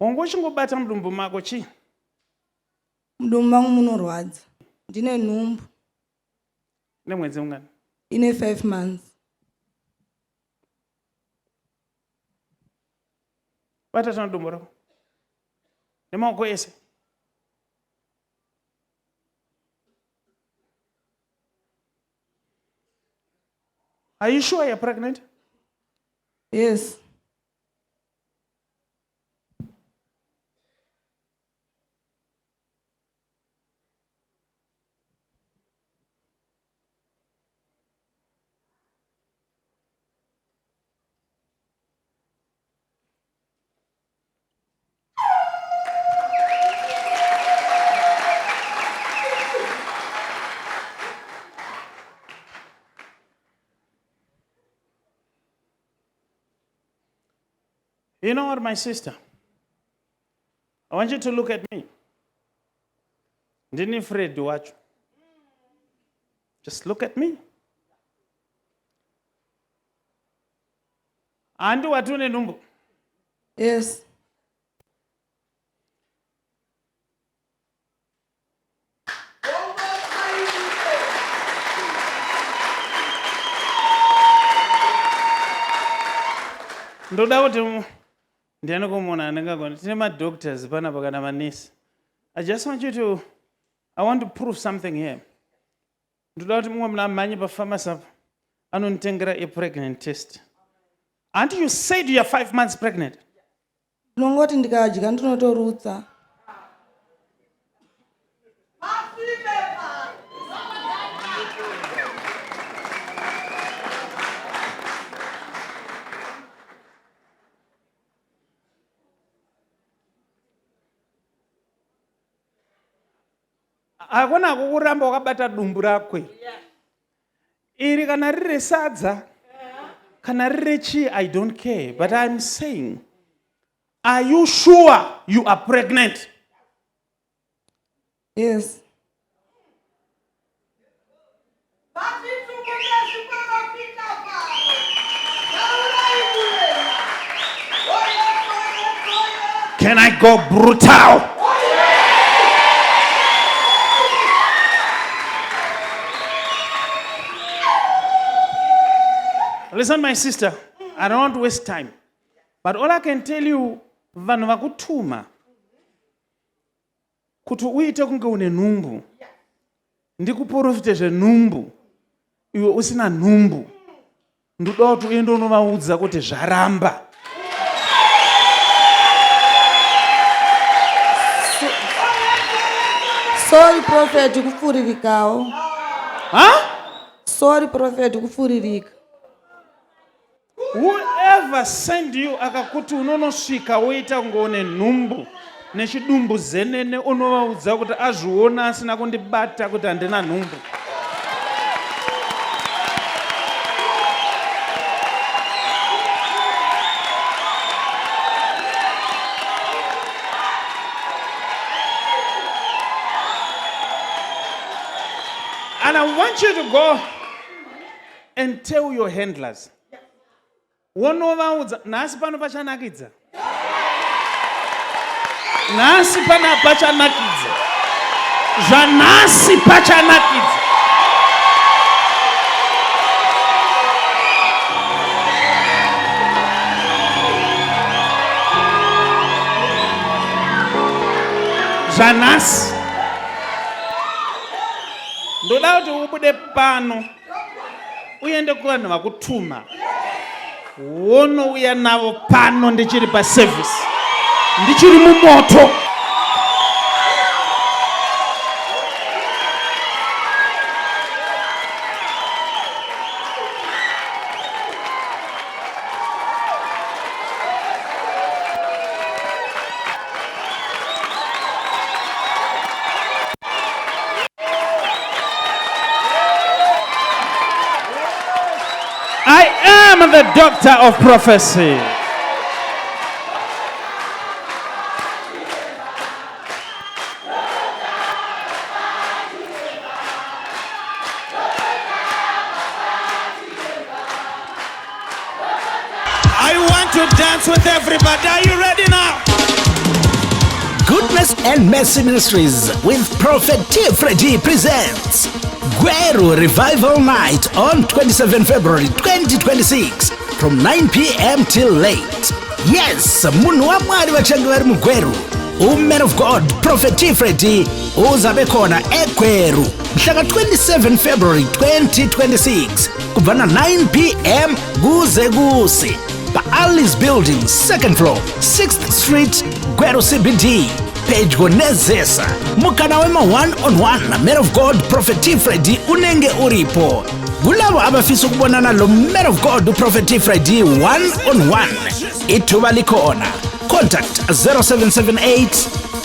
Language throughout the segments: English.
Wangosvingobata mudumbu mako chii? Mudumbu mangu munorwadza. Ndine nhumbu. Ine mwedzi ungani? Ine 5 months. Bata tana dumbu rako. Nemaoko ese. Are you sure you're pregnant? Yes. You know what, my sister? I want you to look at me. Ndini Fred wacho. Just look at me. Andi watune numbu. Yes. Ndoda kuti ndiani kumona ndingagona tine madoctors panapa kana manesi. I just want you to, I want to prove something here. Ndoda kuti mumwe mnamhanyi pafamasi apa anonditengera a pregnant test. And you said you are 5 months pregnant. Ndinongoti ndikadya ndinotorutsa. Hakuna kukuramba wakabata dumbu rakwe. Iri kana riri sadza, kana riri chi, I don't care. But I'm saying, are you sure you are pregnant? Yes. Can I go brutal? Listen, my sister, I don't want to waste time. But all I can tell you, vanhu vakutuma kuti uite kunge une nhumbu, ndikuprofite zvenhumbu, iwe usina nhumbu, ndoda kuti uende unovaudza kuti zvaramba. Sorry prophet kufuririkawo. Huh? Sorry prophet kufuririka. Whoever sent you akakuti unonosvika woita kunge une nhumbu nechidumbu zenene unovaudza kuti azviona asina kundibata kuti handina nhumbu. And I want you to go and tell your handlers. Wonovaudza nhasi pano pachanakidza. Nhasi pana pachanakidza. Zvanhasi pachanakidza. Zvanhasi. Ndoda kuti ubude pano uende kuvanhu vakutuma. Wonouya navo pano ndichiri paservice. Ndichiri mumoto. I am the doctor of prophecy. I want to dance with everybody. Are you ready now? and Mercy Ministries with Prophet T. Freddy presents Gweru Revival Night on 27 February 2026 from 9 p.m. till late. Yes, munhu wa Mwari vachange vari muGweru. Man of God, Prophet T. Freddy, uzabe khona eGweru. Mhlaka 27 February 2026 kubva na 9 p.m. kuze kuse. Ali's Building, 2nd floor, 6th Street, Gweru CBD. Page Gonezesa. Mukana wema one-on-one na Man of God, Prophet T. Freddy unenge uripo. Kulabo abafisa ukubonana lo Man of God, Prophet T. Freddy one-on-one. Ithuba likhona. Contact 0778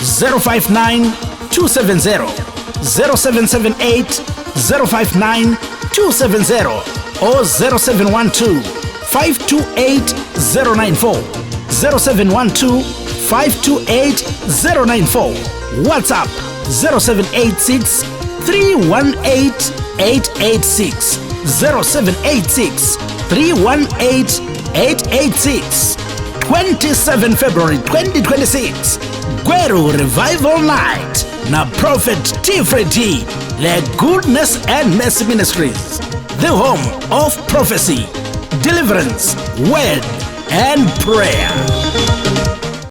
059 270 0778 059 270 or 0712 528 094 0712 528 094. WhatsApp 0786 318 886 0786 318 886. 27 February 2026 Gweru Revival Night na Prophet T. Freddy le Goodness and Mercy Ministries, the home of prophecy, deliverance, word and prayer.